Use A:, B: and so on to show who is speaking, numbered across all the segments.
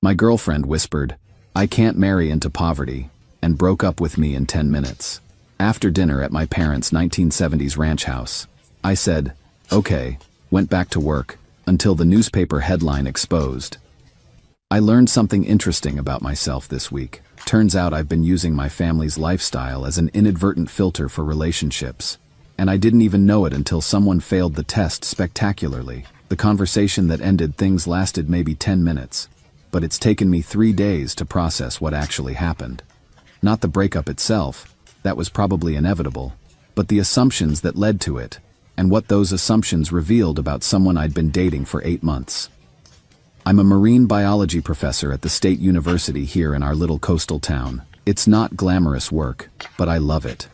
A: My girlfriend whispered, "I can't marry into poverty," and broke up with me in 10 minutes. After dinner at my parents' 1970s ranch house, I said, "Okay," went back to work, until the newspaper headline exposed. I learned something interesting about myself this week. Turns out I've been using my family's lifestyle as an inadvertent filter for relationships. And I didn't even know it until someone failed the test spectacularly. The conversation that ended things lasted maybe 10 minutes. But it's taken me 3 days to process what actually happened. Not the breakup itself, that was probably inevitable, but the assumptions that led to it, and what those assumptions revealed about someone I'd been dating for 8 months. I'm a marine biology professor at the State University here in our little coastal town. It's not glamorous work, but I love it.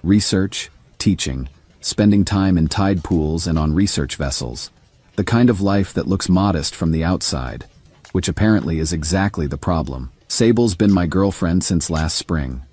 A: Research, teaching, spending time in tide pools and on research vessels. The kind of life that looks modest from the outside, which apparently is exactly the problem. Sable's been my girlfriend since last spring.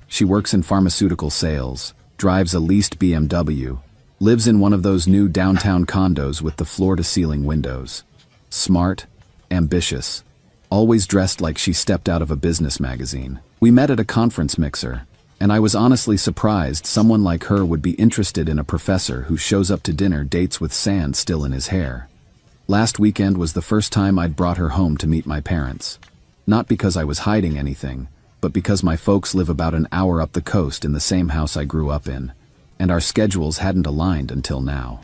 A: She works in pharmaceutical sales, drives a leased BMW, lives in one of those new downtown condos with the floor-to-ceiling windows. Smart, ambitious, always dressed like she stepped out of a business magazine. We met at a conference mixer, and I was honestly surprised someone like her would be interested in a professor who shows up to dinner dates with sand still in his hair. Last weekend was the first time I'd brought her home to meet my parents. Not because I was hiding anything, but because my folks live about an hour up the coast in the same house I grew up in, and our schedules hadn't aligned until now.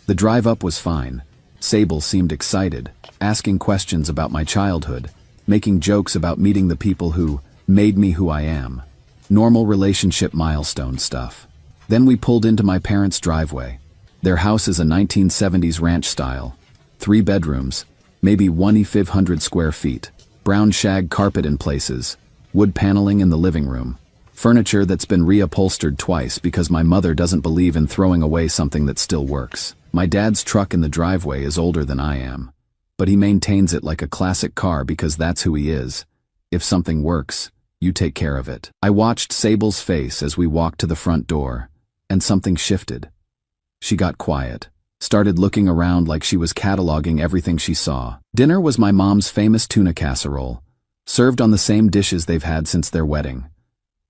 A: The drive up was fine. Sable seemed excited, asking questions about my childhood, making jokes about meeting the people who made me who I am. Normal relationship milestone stuff. Then we pulled into my parents' driveway. Their house is a 1970s ranch style. 3 bedrooms, maybe 1,500 square feet, brown shag carpet in places, wood paneling in the living room, furniture that's been reupholstered twice because my mother doesn't believe in throwing away something that still works. My dad's truck in the driveway is older than I am, but he maintains it like a classic car because that's who he is. If something works, you take care of it. I watched Sable's face as we walked to the front door, and something shifted. She got quiet, started looking around like she was cataloging everything she saw. Dinner was my mom's famous tuna casserole, served on the same dishes they've had since their wedding.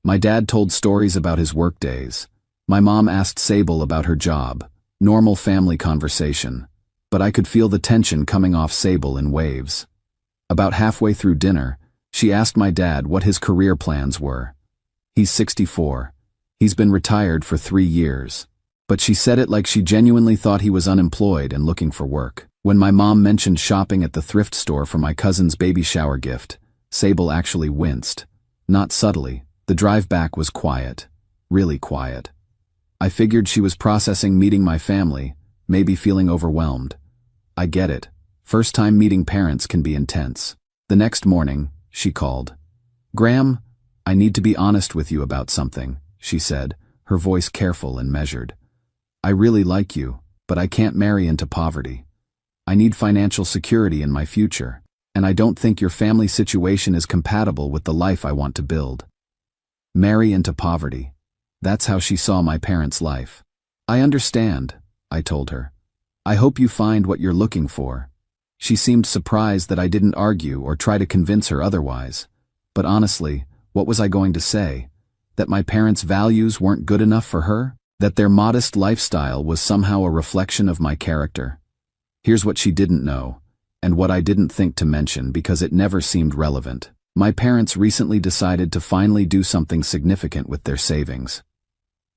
A: My dad told stories about his work days. My mom asked Sable about her job. Normal family conversation, but I could feel the tension coming off Sable in waves. About halfway through dinner, she asked my dad what his career plans were. He's 64. He's been retired for 3 years. But she said it like she genuinely thought he was unemployed and looking for work. When my mom mentioned shopping at the thrift store for my cousin's baby shower gift, Sable actually winced. Not subtly, the drive back was quiet. Really quiet. I figured she was processing meeting my family, maybe feeling overwhelmed. I get it. First time meeting parents can be intense. The next morning, she called. "Graham, I need to be honest with you about something," she said, her voice careful and measured. "I really like you, but I can't marry into poverty. I need financial security in my future, and I don't think your family situation is compatible with the life I want to build." Marry into poverty. That's how she saw my parents' life. "I understand," I told her. "I hope you find what you're looking for." She seemed surprised that I didn't argue or try to convince her otherwise. But honestly, what was I going to say? That my parents' values weren't good enough for her? That their modest lifestyle was somehow a reflection of my character? Here's what she didn't know, and what I didn't think to mention because it never seemed relevant. My parents recently decided to finally do something significant with their savings.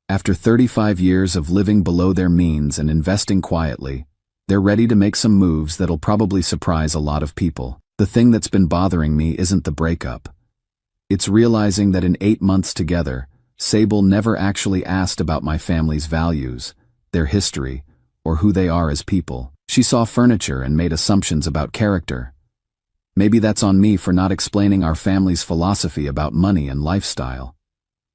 A: After 35 years of living below their means and investing quietly, they're ready to make some moves that'll probably surprise a lot of people. The thing that's been bothering me isn't the breakup. It's realizing that in 8 months together, Sable never actually asked about my family's values, their history, or who they are as people. She saw furniture and made assumptions about character. Maybe that's on me for not explaining our family's philosophy about money and lifestyle.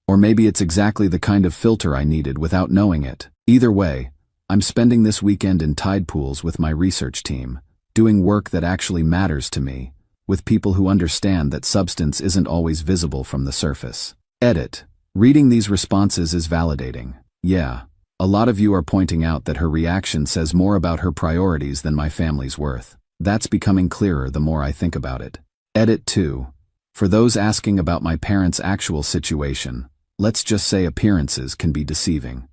A: Or maybe it's exactly the kind of filter I needed without knowing it. Either way, I'm spending this weekend in tide pools with my research team, doing work that actually matters to me, with people who understand that substance isn't always visible from the surface. Edit. Reading these responses is validating. Yeah, a lot of you are pointing out that her reaction says more about her priorities than my family's worth. That's becoming clearer the more I think about it. Edit 2. For those asking about my parents' actual situation, let's just say appearances can be deceiving.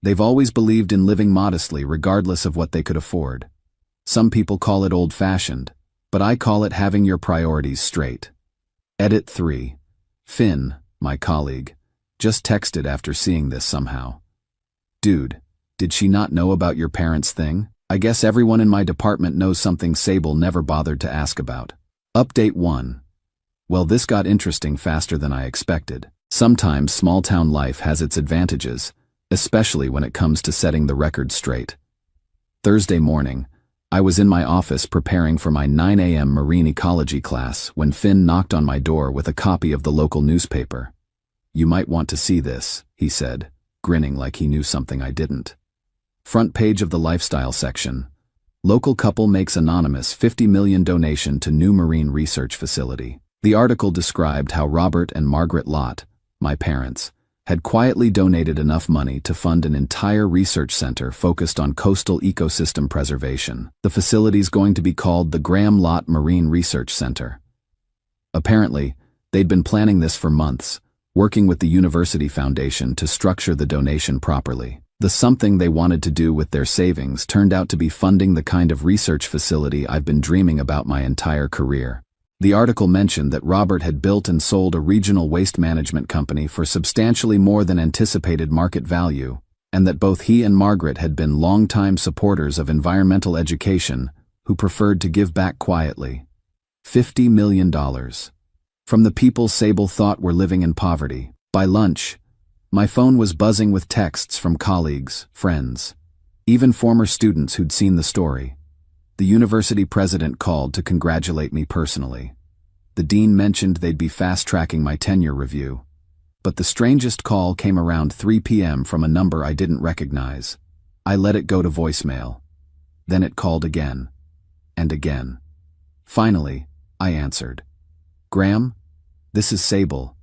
A: They've always believed in living modestly regardless of what they could afford. Some people call it old-fashioned, but I call it having your priorities straight. Edit 3. Finn, my colleague, just texted after seeing this somehow. Dude, did she not know about your parents' thing? I guess everyone in my department knows something Sable never bothered to ask about. Update 1. Well, this got interesting faster than I expected. Sometimes small-town life has its advantages, especially when it comes to setting the record straight. Thursday morning, I was in my office preparing for my 9 a.m. marine ecology class when Finn knocked on my door with a copy of the local newspaper. "You might want to see this," he said, grinning like he knew something I didn't. Front page of the lifestyle section. Local couple makes anonymous $50 million donation to new marine research facility. The article described how Robert and Margaret Lott, my parents, had quietly donated enough money to fund an entire research center focused on coastal ecosystem preservation. The facility's going to be called the Graham Lott Marine Research Center. Apparently, they'd been planning this for months, working with the University Foundation to structure the donation properly. The something they wanted to do with their savings turned out to be funding the kind of research facility I've been dreaming about my entire career. The article mentioned that Robert had built and sold a regional waste management company for substantially more than anticipated market value, and that both he and Margaret had been longtime supporters of environmental education who preferred to give back quietly. $50 million. From the people Sable thought were living in poverty. By lunch, my phone was buzzing with texts from colleagues, friends, even former students who'd seen the story. The university president called to congratulate me personally. The dean mentioned they'd be fast-tracking my tenure review. But the strangest call came around 3 p.m. from a number I didn't recognize. I let it go to voicemail. Then it called again. And again. Finally, I answered. "Graham? This is Sable.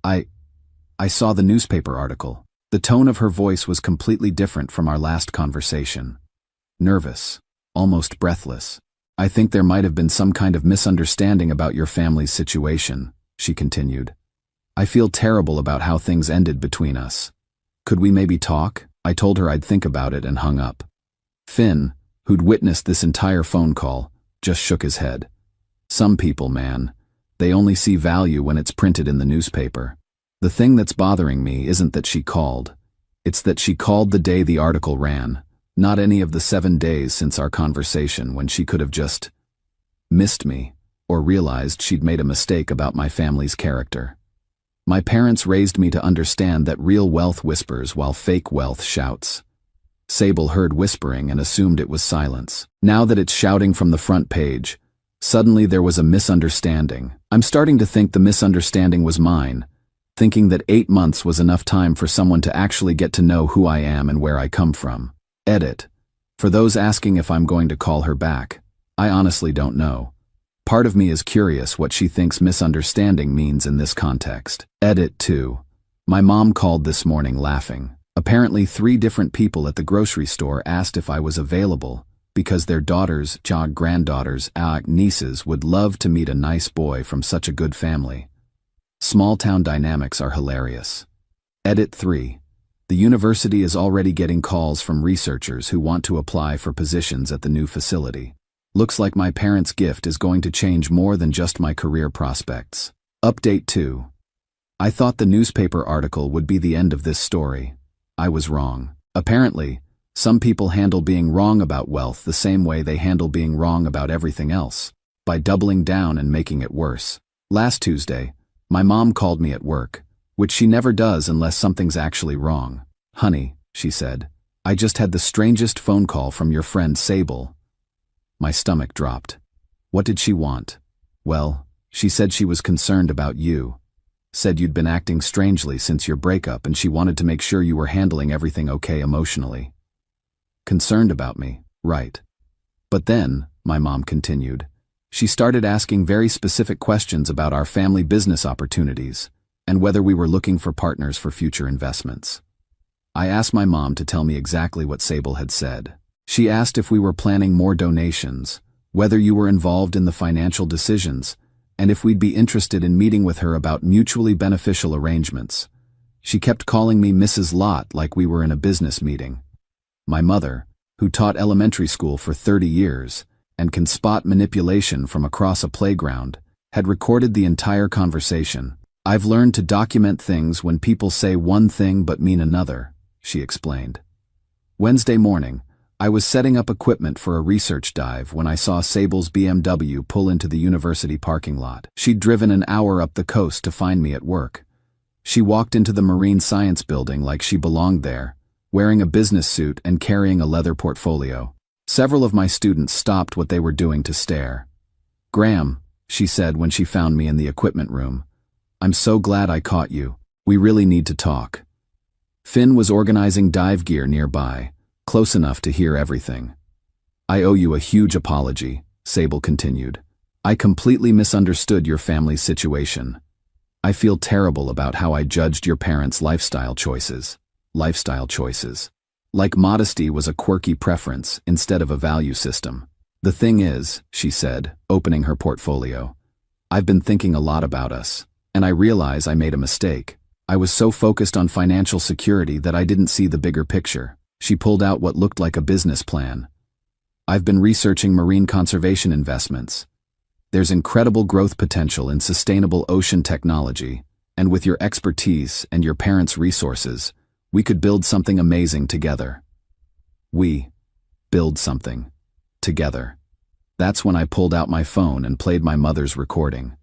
A: I saw the newspaper article." The tone of her voice was completely different from our last conversation. Nervous. Almost breathless. "I think there might have been some kind of misunderstanding about your family's situation," she continued. "I feel terrible about how things ended between us. Could we maybe talk?" I told her I'd think about it and hung up. Finn, who'd witnessed this entire phone call, just shook his head. "Some people, man, they only see value when it's printed in the newspaper. The thing that's bothering me isn't that she called. It's that she called the day the article ran. Not any of the 7 days since our conversation when she could have just missed me or realized she'd made a mistake about my family's character. My parents raised me to understand that real wealth whispers while fake wealth shouts." Sable heard whispering and assumed it was silence. Now that it's shouting from the front page, suddenly there was a misunderstanding. I'm starting to think the misunderstanding was mine, thinking that 8 months was enough time for someone to actually get to know who I am and where I come from. Edit. For those asking if I'm going to call her back, I honestly don't know. Part of me is curious what she thinks misunderstanding means in this context. Edit 2. My mom called this morning laughing. Apparently 3 different people at the grocery store asked if I was available because their daughters, granddaughters, nieces would love to meet a nice boy from such a good family. Small-town dynamics are hilarious. Edit 3. The university is already getting calls from researchers who want to apply for positions at the new facility. Looks like my parents' gift is going to change more than just my career prospects. Update 2. I thought the newspaper article would be the end of this story. I was wrong. Apparently, some people handle being wrong about wealth the same way they handle being wrong about everything else, by doubling down and making it worse. Last Tuesday, my mom called me at work, which she never does unless something's actually wrong. "Honey," she said, "I just had the strangest phone call from your friend Sable." My stomach dropped. What did she want? Well, she said she was concerned about you. Said you'd been acting strangely since your breakup and she wanted to make sure you were handling everything okay emotionally. Concerned about me, right. But then, my mom continued, she started asking very specific questions about our family business opportunities and whether we were looking for partners for future investments. I asked my mom to tell me exactly what Sable had said. She asked if we were planning more donations, whether you were involved in the financial decisions, and if we'd be interested in meeting with her about mutually beneficial arrangements. She kept calling me Mrs. Lott like we were in a business meeting. My mother, who taught elementary school for 30 years and can spot manipulation from across a playground, had recorded the entire conversation. "I've learned to document things when people say one thing but mean another," she explained. Wednesday morning, I was setting up equipment for a research dive when I saw Sable's BMW pull into the university parking lot. She'd driven an hour up the coast to find me at work. She walked into the Marine Science Building like she belonged there, wearing a business suit and carrying a leather portfolio. Several of my students stopped what they were doing to stare. "Graham," she said when she found me in the equipment room, "I'm so glad I caught you. We really need to talk." Finn was organizing dive gear nearby, close enough to hear everything. "I owe you a huge apology," Sable continued. "I completely misunderstood your family's situation. I feel terrible about how I judged your parents' lifestyle choices. Like modesty was a quirky preference instead of a value system. The thing is," she said, opening her portfolio, "I've been thinking a lot about us, and I realize I made a mistake. I was so focused on financial security that I didn't see the bigger picture." She pulled out what looked like a business plan. "I've been researching marine conservation investments. There's incredible growth potential in sustainable ocean technology, and with your expertise and your parents' resources, we could build something amazing together." We build something together. That's when I pulled out my phone and played my mother's recording.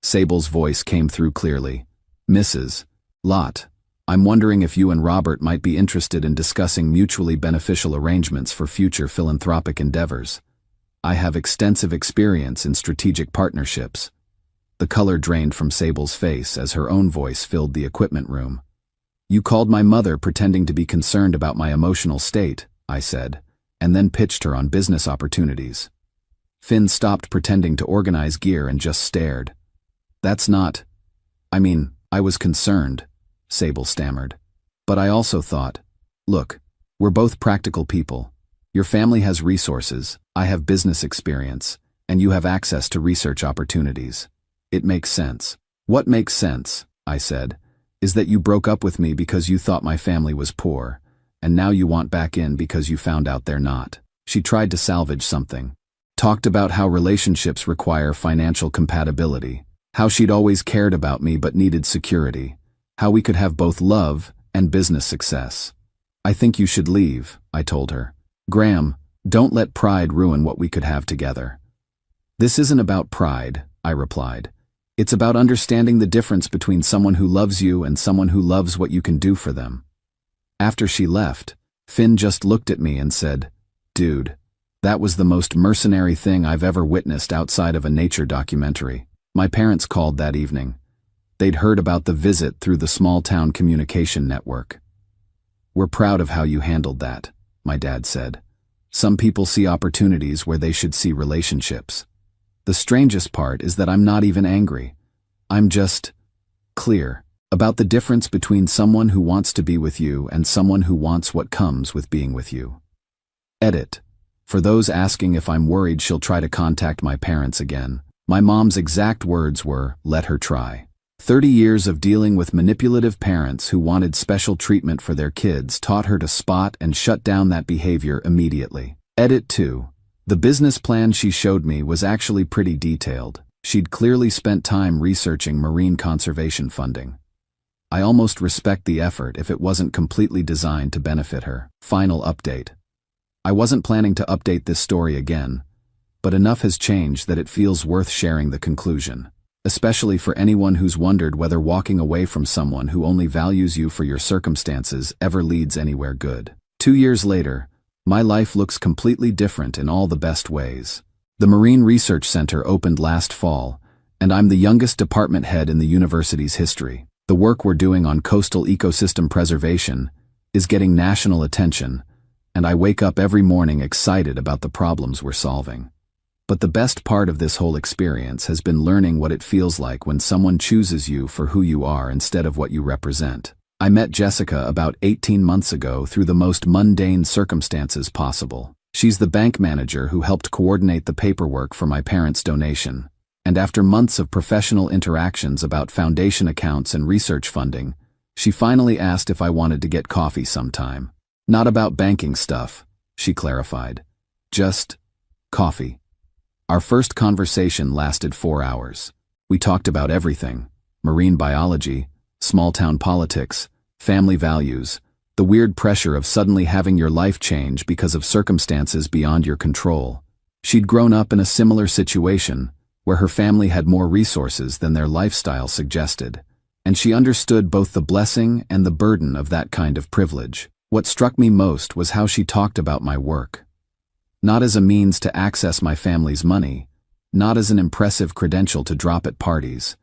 A: Sable's voice came through clearly. "Mrs. Lott, I'm wondering if you and Robert might be interested in discussing mutually beneficial arrangements for future philanthropic endeavors. I have extensive experience in strategic partnerships." The color drained from Sable's face as her own voice filled the equipment room. "You called my mother pretending to be concerned about my emotional state," I said, and then pitched her on business opportunities. Finn stopped pretending to organize gear and just stared. "That's not... I was concerned," Sable stammered. "But I also thought, look, we're both practical people. Your family has resources, I have business experience, and you have access to research opportunities. It makes sense." "What makes sense," I said, "is that you broke up with me because you thought my family was poor, and now you want back in because you found out they're not." She tried to salvage something. Talked about how relationships require financial compatibility, how she'd always cared about me but needed security, how we could have both love and business success. "I think you should leave," I told her. "Graham, don't let pride ruin what we could have together." "This isn't about pride," I replied. "It's about understanding the difference between someone who loves you and someone who loves what you can do for them." After she left, Finn just looked at me and said, "Dude, that was the most mercenary thing I've ever witnessed outside of a nature documentary." My parents called that evening. They'd heard about the visit through the small-town communication network. "We're proud of how you handled that," my dad said. "Some people see opportunities where they should see relationships. The strangest part is that I'm not even angry. I'm just clear about the difference between someone who wants to be with you and someone who wants what comes with being with you." Edit. For those asking if I'm worried she'll try to contact my parents again, my mom's exact words were, "Let her try." 30 years of dealing with manipulative parents who wanted special treatment for their kids taught her to spot and shut down that behavior immediately. Edit 2. The business plan she showed me was actually pretty detailed. She'd clearly spent time researching marine conservation funding. I almost respect the effort if it wasn't completely designed to benefit her. Final update. I wasn't planning to update this story again, but enough has changed that it feels worth sharing the conclusion. Especially for anyone who's wondered whether walking away from someone who only values you for your circumstances ever leads anywhere good. 2 years later, my life looks completely different in all the best ways. The Marine Research Center opened last fall, and I'm the youngest department head in the university's history. The work we're doing on coastal ecosystem preservation is getting national attention, and I wake up every morning excited about the problems we're solving. But the best part of this whole experience has been learning what it feels like when someone chooses you for who you are instead of what you represent. I met Jessica about 18 months ago through the most mundane circumstances possible. She's the bank manager who helped coordinate the paperwork for my parents' donation. And after months of professional interactions about foundation accounts and research funding, she finally asked if I wanted to get coffee sometime. Not about banking stuff, she clarified. Just coffee. Our first conversation lasted 4 hours. We talked about everything: marine biology, small-town politics, family values, the weird pressure of suddenly having your life change because of circumstances beyond your control. She'd grown up in a similar situation, where her family had more resources than their lifestyle suggested, and she understood both the blessing and the burden of that kind of privilege. What struck me most was how she talked about my work. Not as a means to access my family's money, not as an impressive credential to drop at parties,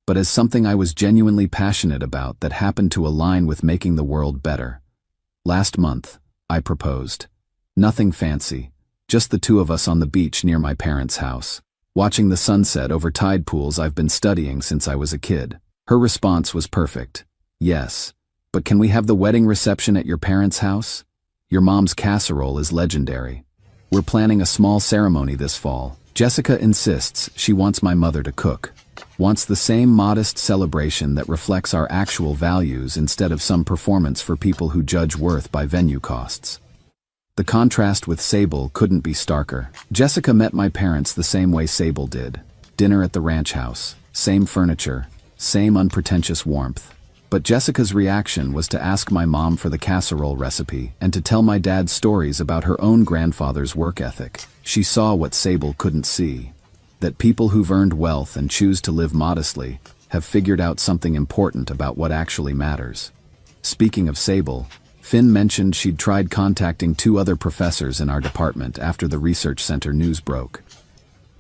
A: but as something I was genuinely passionate about that happened to align with making the world better. Last month, I proposed. Nothing fancy, just the two of us on the beach near my parents' house, watching the sunset over tide pools I've been studying since I was a kid. Her response was perfect. Yes, but can we have the wedding reception at your parents' house? Your mom's casserole is legendary. We're planning a small ceremony this fall. Jessica insists she wants my mother to cook. Wants the same modest celebration that reflects our actual values instead of some performance for people who judge worth by venue costs. The contrast with Sable couldn't be starker. Jessica met my parents the same way Sable did. Dinner at the ranch house, same furniture, same unpretentious warmth. But Jessica's reaction was to ask my mom for the casserole recipe and to tell my dad stories about her own grandfather's work ethic. She saw what Sable couldn't see: that people who've earned wealth and choose to live modestly have figured out something important about what actually matters. Speaking of Sable, Finn mentioned she'd tried contacting 2 other professors in our department after the research center news broke.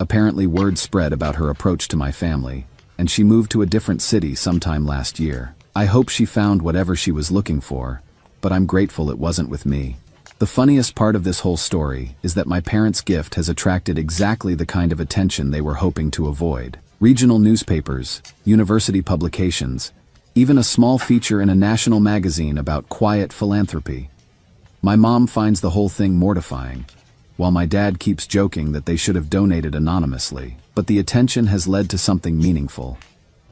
A: Apparently word spread about her approach to my family, and she moved to a different city sometime last year. I hope she found whatever she was looking for, but I'm grateful it wasn't with me. The funniest part of this whole story is that my parents' gift has attracted exactly the kind of attention they were hoping to avoid. Regional newspapers, university publications, even a small feature in a national magazine about quiet philanthropy. My mom finds the whole thing mortifying, while my dad keeps joking that they should have donated anonymously. But the attention has led to something meaningful.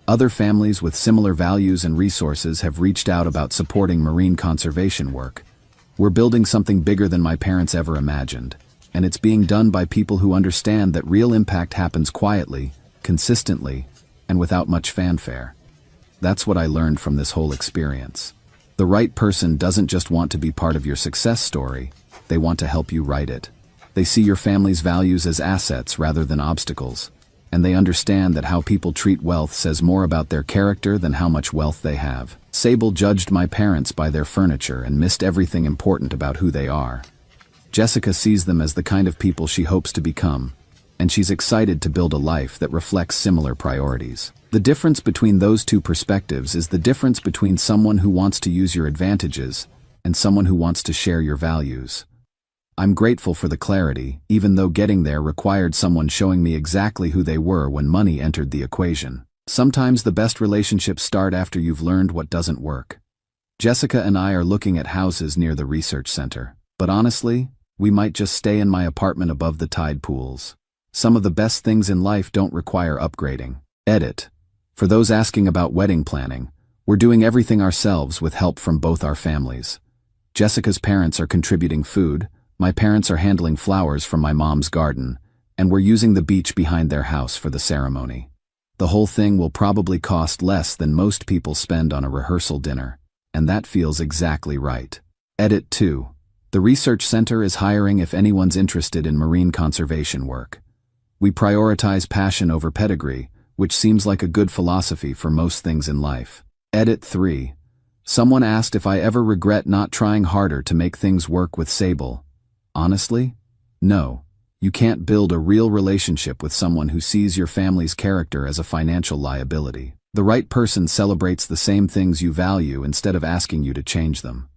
A: Other families with similar values and resources have reached out about supporting marine conservation work. We're building something bigger than my parents ever imagined, and it's being done by people who understand that real impact happens quietly, consistently, and without much fanfare. That's what I learned from this whole experience. The right person doesn't just want to be part of your success story, they want to help you write it. They see your family's values as assets rather than obstacles, and they understand that how people treat wealth says more about their character than how much wealth they have. Sable judged my parents by their furniture and missed everything important about who they are. Jessica sees them as the kind of people she hopes to become, and she's excited to build a life that reflects similar priorities. The difference between those two perspectives is the difference between someone who wants to use your advantages and someone who wants to share your values. I'm grateful for the clarity, even though getting there required someone showing me exactly who they were when money entered the equation. Sometimes the best relationships start after you've learned what doesn't work. Jessica and I are looking at houses near the research center, but honestly, we might just stay in my apartment above the tide pools. Some of the best things in life don't require upgrading. Edit. For those asking about wedding planning, we're doing everything ourselves with help from both our families. Jessica's parents are contributing food, my parents are handling flowers from my mom's garden, and we're using the beach behind their house for the ceremony. The whole thing will probably cost less than most people spend on a rehearsal dinner, and that feels exactly right. Edit 2. The research center is hiring if anyone's interested in marine conservation work. We prioritize passion over pedigree, which seems like a good philosophy for most things in life. Edit 3. Someone asked if I ever regret not trying harder to make things work with Sable. Honestly? No. You can't build a real relationship with someone who sees your family's character as a financial liability. The right person celebrates the same things you value instead of asking you to change them.